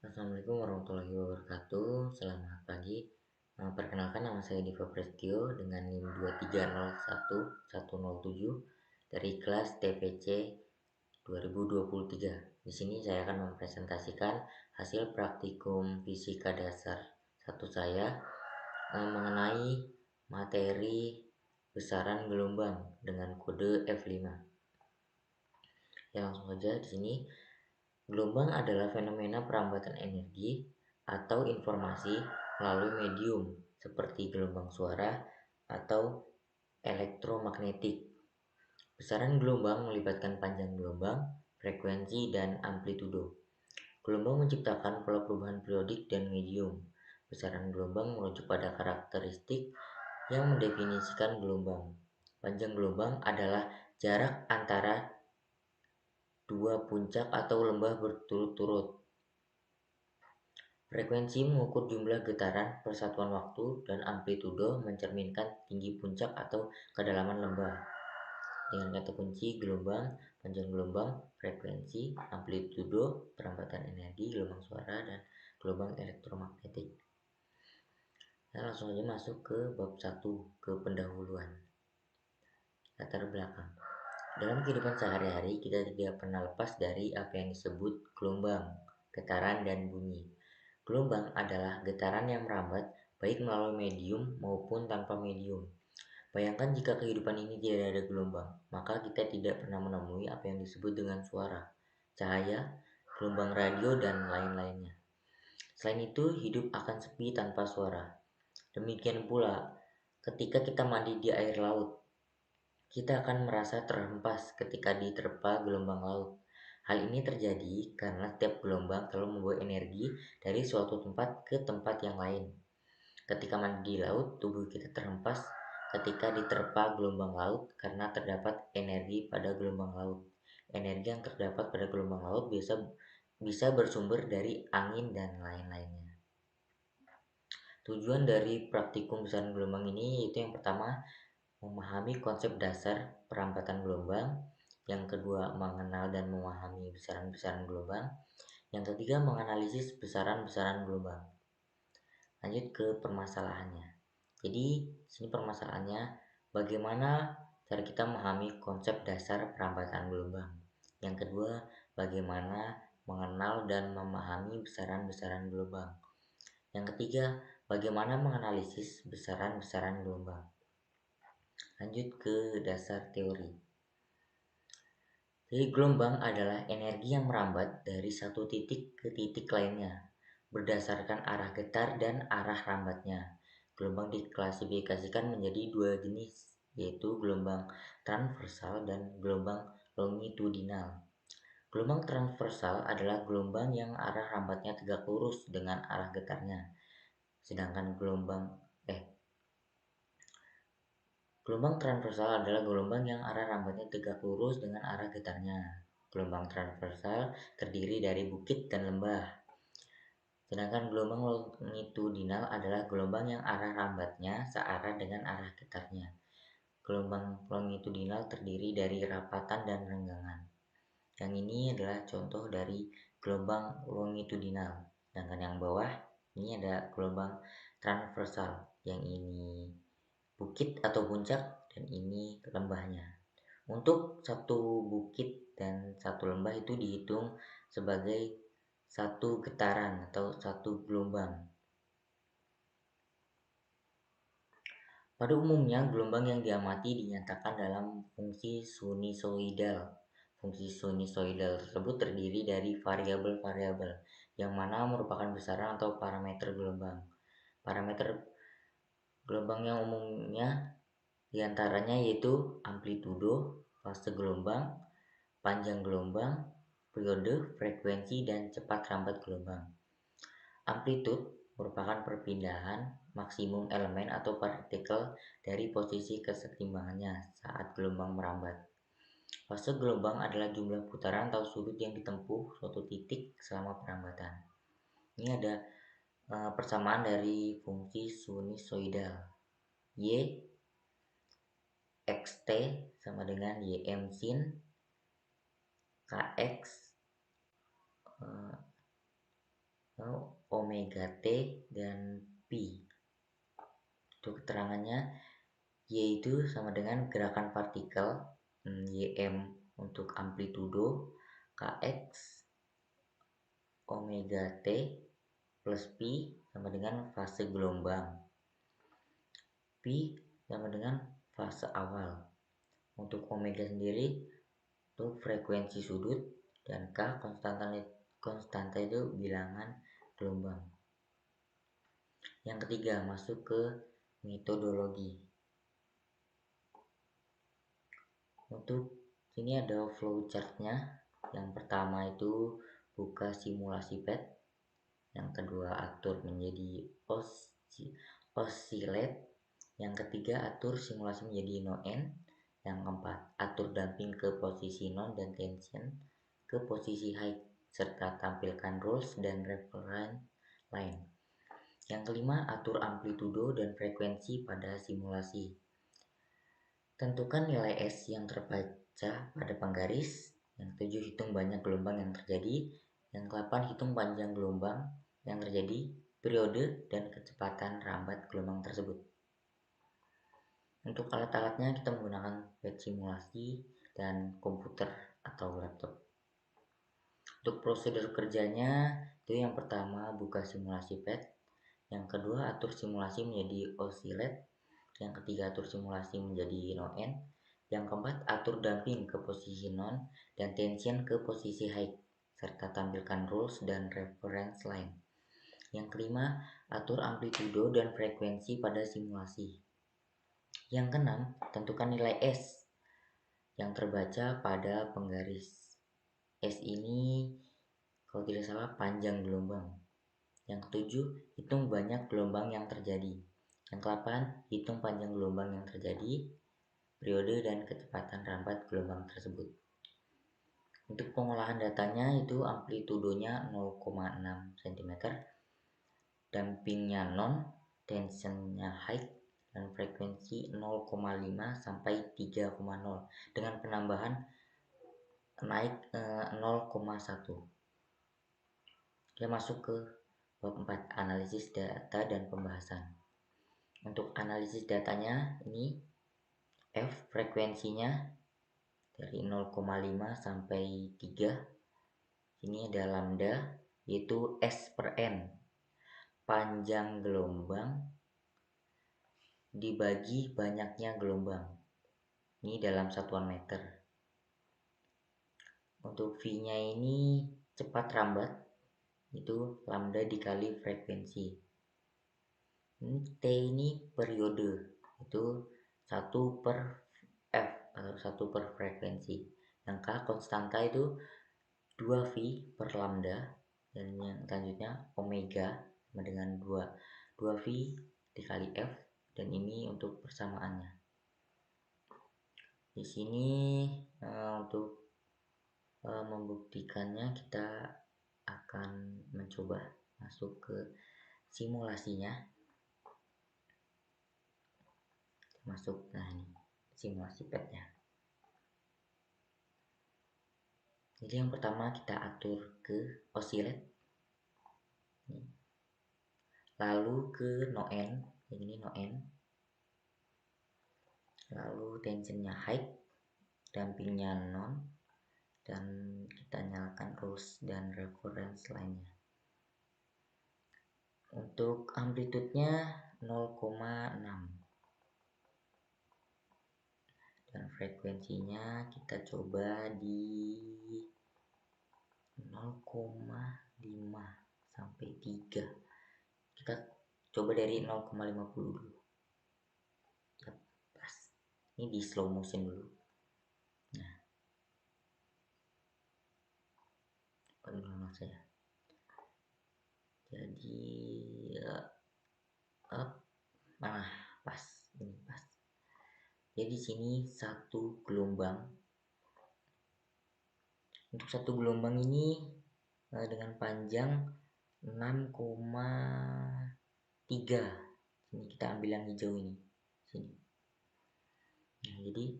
Assalamualaikum warahmatullahi wabarakatuh. Selamat pagi. Perkenalkan, nama saya Diva Prestio dengan NIM 2301107 dari kelas TPC 2023. Di sini saya akan mempresentasikan hasil praktikum fisika dasar 1 saya mengenai materi besaran gelombang dengan kode F5. Ya, langsung saja di sini. Gelombang adalah fenomena perambatan energi atau informasi melalui medium seperti gelombang suara atau elektromagnetik. Besaran gelombang melibatkan panjang gelombang, frekuensi, dan amplitudo. Gelombang menciptakan pola perubahan periodik dan medium. Besaran gelombang merujuk pada karakteristik yang mendefinisikan gelombang. Panjang gelombang adalah jarak antara dua puncak atau lembah berturut-turut. Frekuensi mengukur jumlah getaran per satuan waktu, dan amplitudo mencerminkan tinggi puncak atau kedalaman lembah. Dengan kata kunci gelombang, panjang gelombang, frekuensi, amplitudo, perambatan energi, gelombang suara, dan gelombang elektromagnetik. Nah, langsung saja masuk ke bab 1, ke pendahuluan. Latar belakang. Dalam kehidupan sehari-hari, kita tidak pernah lepas dari apa yang disebut gelombang, getaran, dan bunyi. Gelombang adalah getaran yang merambat baik melalui medium maupun tanpa medium. Bayangkan jika kehidupan ini tidak ada gelombang, maka kita tidak pernah menemui apa yang disebut dengan suara, cahaya, gelombang radio, dan lain-lainnya. Selain itu, hidup akan sepi tanpa suara. Demikian pula, ketika kita mandi di air laut, kita akan merasa terhempas ketika diterpa gelombang laut. Hal ini terjadi karena setiap gelombang selalu membawa energi dari suatu tempat ke tempat yang lain. Ketika mandi di laut, tubuh kita terhempas ketika diterpa gelombang laut karena terdapat energi pada gelombang laut. Energi yang terdapat pada gelombang laut bisa bersumber dari angin dan lain-lainnya. Tujuan dari praktikum besaran gelombang ini yaitu yang pertama, memahami konsep dasar perambatan gelombang. Yang kedua, mengenal dan memahami besaran-besaran gelombang. Yang ketiga, menganalisis besaran-besaran gelombang. Lanjut ke permasalahannya. Jadi, sini permasalahannya, bagaimana cara kita memahami konsep dasar perambatan gelombang. Yang kedua, bagaimana mengenal dan memahami besaran-besaran gelombang. Yang ketiga, bagaimana menganalisis besaran-besaran gelombang. Lanjut ke dasar teori. Jadi gelombang adalah energi yang merambat dari satu titik ke titik lainnya berdasarkan arah getar dan arah rambatnya. Gelombang diklasifikasikan menjadi dua jenis, yaitu gelombang transversal dan gelombang longitudinal. Gelombang transversal adalah gelombang yang arah rambatnya tegak lurus dengan arah getarnya. Sedangkan gelombang transversal adalah gelombang yang arah rambatnya tegak lurus dengan arah getarnya. Gelombang transversal terdiri dari bukit dan lembah. Sedangkan gelombang longitudinal adalah gelombang yang arah rambatnya searah dengan arah getarnya. Gelombang longitudinal terdiri dari rapatan dan renggangan. Yang ini adalah contoh dari gelombang longitudinal. Sedangkan yang bawah ini ada gelombang transversal. Yang ini bukit atau puncak dan ini lembahnya. Untuk satu bukit dan satu lembah itu dihitung sebagai satu getaran atau satu gelombang. Pada umumnya, gelombang yang diamati dinyatakan dalam fungsi sinusoidal. Fungsi sinusoidal tersebut terdiri dari variabel-variabel yang mana merupakan besaran atau parameter gelombang. Parameter gelombang yang umumnya diantaranya yaitu amplitudo, fase gelombang, panjang gelombang, periode, frekuensi, dan cepat rambat gelombang. Amplitude merupakan perpindahan maksimum elemen atau partikel dari posisi kesetimbangannya saat gelombang merambat. Fase gelombang adalah jumlah putaran atau sudut yang ditempuh suatu titik selama perambatan. Ini ada persamaan dari fungsi sinusoidal. Y xt sama dengan ym sin kx atau omega T dan Pi. Untuk keterangannya, Y itu sama dengan gerakan partikel, Ym untuk amplitudo, Kx omega T plus Pi sama dengan fase gelombang. Pi sama dengan fase awal. Untuk omega sendiri itu frekuensi sudut dan K konstanta itu bilangan gelombang. Yang ketiga, masuk ke metodologi. Untuk sini ada flowchartnya. Yang pertama itu buka simulasi PET. Yang kedua, atur menjadi oscillate. Yang ketiga, atur simulasi menjadi no-end. Yang keempat, atur damping ke posisi non dan tension ke posisi high serta tampilkan rules dan reference line. Yang kelima, atur amplitudo dan frekuensi pada simulasi. Tentukan nilai S yang terbaca pada penggaris. Yang ketujuh, hitung banyak gelombang yang terjadi. Yang kedelapan, hitung panjang gelombang yang terjadi, periode, dan kecepatan rambat gelombang tersebut. Untuk alat-alatnya kita menggunakan PET simulasi dan komputer atau laptop. Untuk prosedur kerjanya itu yang pertama buka simulasi PET, yang kedua atur simulasi menjadi oscillate, yang ketiga atur simulasi menjadi no-end, yang keempat atur damping ke posisi non dan tension ke posisi high serta tampilkan rules dan reference line. Yang kelima, atur amplitudo dan frekuensi pada simulasi. Yang keenam, tentukan nilai S yang terbaca pada penggaris. S ini kalau tidak salah panjang gelombang. Yang ketujuh, hitung banyak gelombang yang terjadi. Yang kedelapan, hitung panjang gelombang yang terjadi, periode dan kecepatan rambat gelombang tersebut. Untuk pengolahan datanya itu amplitudonya 0,6 cm, dampingnya non, tensionnya high, dan frekuensi 0,5 sampai 3,0 dengan penambahan naik 0,1. Kita masuk ke bab 4, analisis data dan pembahasan. Untuk analisis datanya ini F frekuensinya dari 0,5 sampai 3. Ini ada lambda yaitu S per N. Panjang gelombang dibagi banyaknya gelombang. Ini dalam satuan meter. Untuk V-nya ini cepat rambat, itu lambda dikali frekuensi. T ini periode, itu 1 per F atau 1 per frekuensi. Yang K konstanta itu 2V per lambda, dan yang selanjutnya omega sama dengan 2V dikali F, dan ini untuk persamaannya. Di sini untuk membuktikannya kita akan mencoba masuk ke simulasinya. Masuk, nah ini simulasi PET-nya. Jadi yang pertama kita atur ke oscillate, lalu ke no-end, ini no-end, lalu tensionnya high, dampingnya non, dan kita nyalakan rules dan reference line-nya. Untuk amplitudenya 0,6 dan frekuensinya kita coba di 0,5 sampai 3. Kita coba dari 0,50 dulu. Ya, pas. Ini di slow motion dulu. Nah, ulang saya. Jadi pas. Ini pas. Jadi sini satu gelombang. Untuk satu gelombang ini dengan panjang 6,3. Ini kita ambil yang hijau ini. Sini. Nah, jadi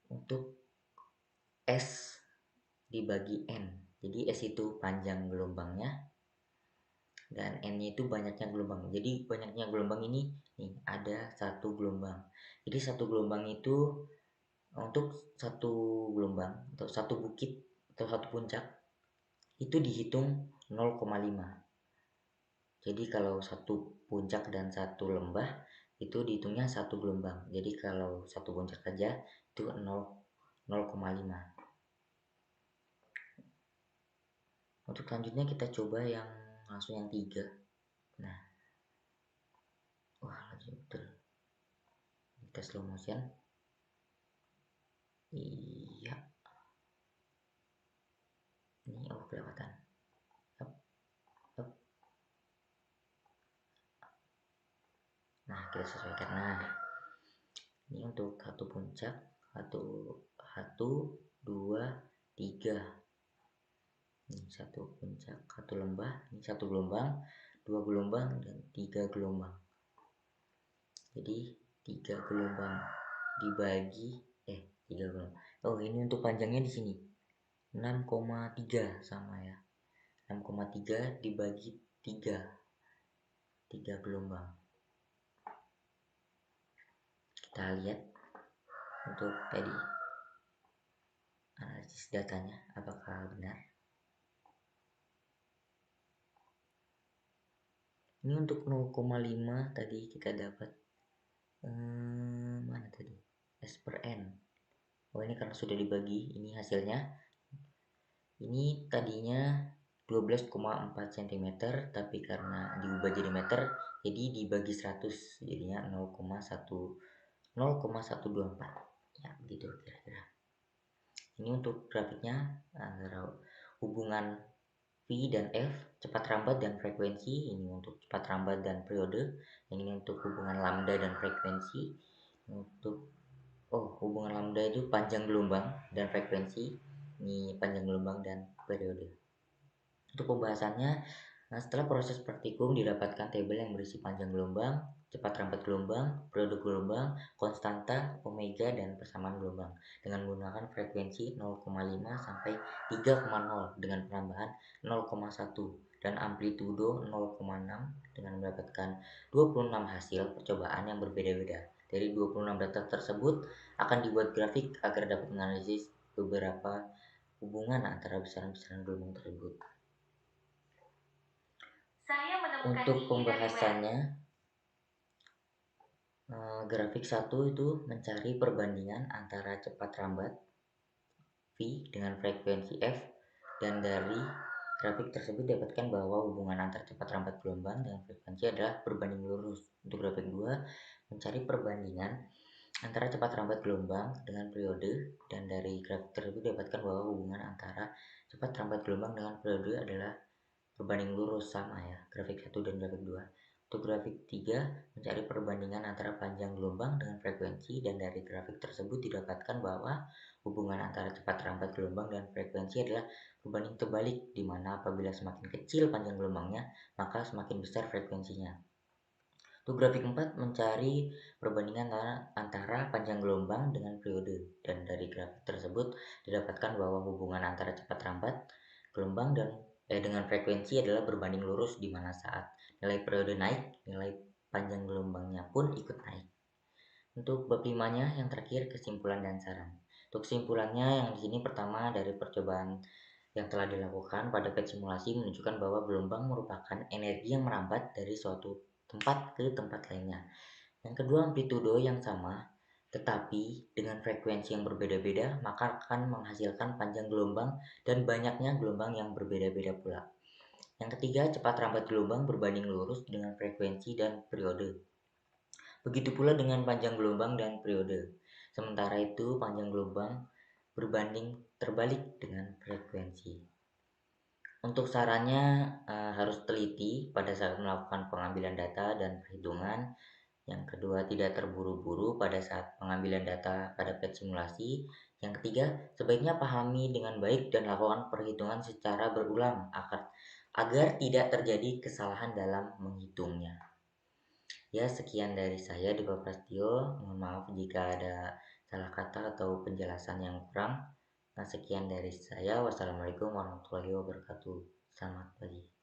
untuk S dibagi N. Jadi S itu panjang gelombangnya, dan N-nya itu banyaknya gelombang. Jadi banyaknya gelombang ini nih ada satu gelombang. Jadi satu gelombang itu untuk satu gelombang atau satu bukit atau satu puncak itu dihitung 0,5. Jadi kalau satu puncak dan satu lembah itu dihitungnya satu gelombang. Jadi kalau satu puncak saja itu 0,5. Untuk selanjutnya kita coba yang langsung yang 3. Nah, wah langsung betul. Kita slow motion. Iya, ini kelewatan. Up, up. Nah, kita sesuaikan. Nah, ini untuk satu puncak, satu, dua, tiga. Ini satu puncak, satu lembah, ini satu gelombang, dua gelombang, dan tiga gelombang. Jadi tiga gelombang dibagi tiga gelombang. Oh, ini untuk panjangnya di sini 6,3 sama ya. 6,3 dibagi 3 gelombang. Kita lihat untuk tadi analisis datanya apakah benar. Ini untuk 0,5 tadi kita dapat mana tadi? S per N. Oh, ini karena sudah dibagi, ini hasilnya. Ini tadinya 12,4 cm, tapi karena diubah jadi meter, jadi dibagi 100, jadinya 0,124. Ya, begitu kira-kira. Ini untuk grafiknya antara hubungan V dan F, cepat rambat dan frekuensi. Ini untuk cepat rambat dan periode. Yang ini untuk hubungan lambda dan frekuensi. Untuk hubungan lambda itu panjang gelombang dan frekuensi. Ini panjang gelombang dan periode. Untuk pembahasannya, setelah proses praktikum didapatkan tabel yang berisi panjang gelombang, cepat rambat gelombang, periode gelombang, konstanta, omega, dan persamaan gelombang dengan menggunakan frekuensi 0,5 sampai 3,0 dengan penambahan 0,1 dan amplitudo 0,6 dengan mendapatkan 26 hasil percobaan yang berbeda-beda. Dari 26 data tersebut akan dibuat grafik agar dapat menganalisis beberapa hubungan antara besaran-besaran gelombang tersebut. Untuk pembahasannya, grafik 1 itu mencari perbandingan antara cepat rambat V dengan frekuensi F, dan dari grafik tersebut dapatkan bahwa hubungan antara cepat rambat gelombang dengan frekuensi adalah berbanding lurus. Untuk grafik 2 mencari perbandingan antara cepat rambat gelombang dengan periode, dan dari grafik tersebut dapatkan bahwa hubungan antara cepat rambat gelombang dengan periode adalah berbanding lurus, sama ya, grafik 1 dan grafik 2. Untuk grafik 3 mencari perbandingan antara panjang gelombang dengan frekuensi, dan dari grafik tersebut didapatkan bahwa hubungan antara cepat rambat gelombang dan frekuensi adalah berbanding terbalik, di mana apabila semakin kecil panjang gelombangnya maka semakin besar frekuensinya. Untuk grafik 4 mencari perbandingan antara panjang gelombang dengan periode, dan dari grafik tersebut didapatkan bahwa hubungan antara cepat rambat gelombang dengan frekuensi adalah berbanding lurus, di mana saat nilai periode naik, nilai panjang gelombangnya pun ikut naik. Untuk bab 5-nya yang terakhir, kesimpulan dan saran. Untuk kesimpulannya yang di sini pertama, dari percobaan yang telah dilakukan pada PET simulasi menunjukkan bahwa gelombang merupakan energi yang merambat dari suatu tempat ke tempat lainnya. Yang kedua, amplitudo yang sama tetapi dengan frekuensi yang berbeda-beda maka akan menghasilkan panjang gelombang dan banyaknya gelombang yang berbeda-beda pula. Yang ketiga, cepat rambat gelombang berbanding lurus dengan frekuensi dan periode. Begitu pula dengan panjang gelombang dan periode. Sementara itu, panjang gelombang berbanding terbalik dengan frekuensi. Untuk sarannya, harus teliti pada saat melakukan pengambilan data dan perhitungan. Yang kedua, tidak terburu-buru pada saat pengambilan data pada PET simulasi. Yang ketiga, sebaiknya pahami dengan baik dan lakukan perhitungan secara berulang agar tidak terjadi kesalahan dalam menghitungnya. Ya, sekian dari saya, Dewa Prastio. Mohon maaf jika ada salah kata atau penjelasan yang kurang. Sekian dari saya. Wassalamualaikum warahmatullahi wabarakatuh. Selamat pagi.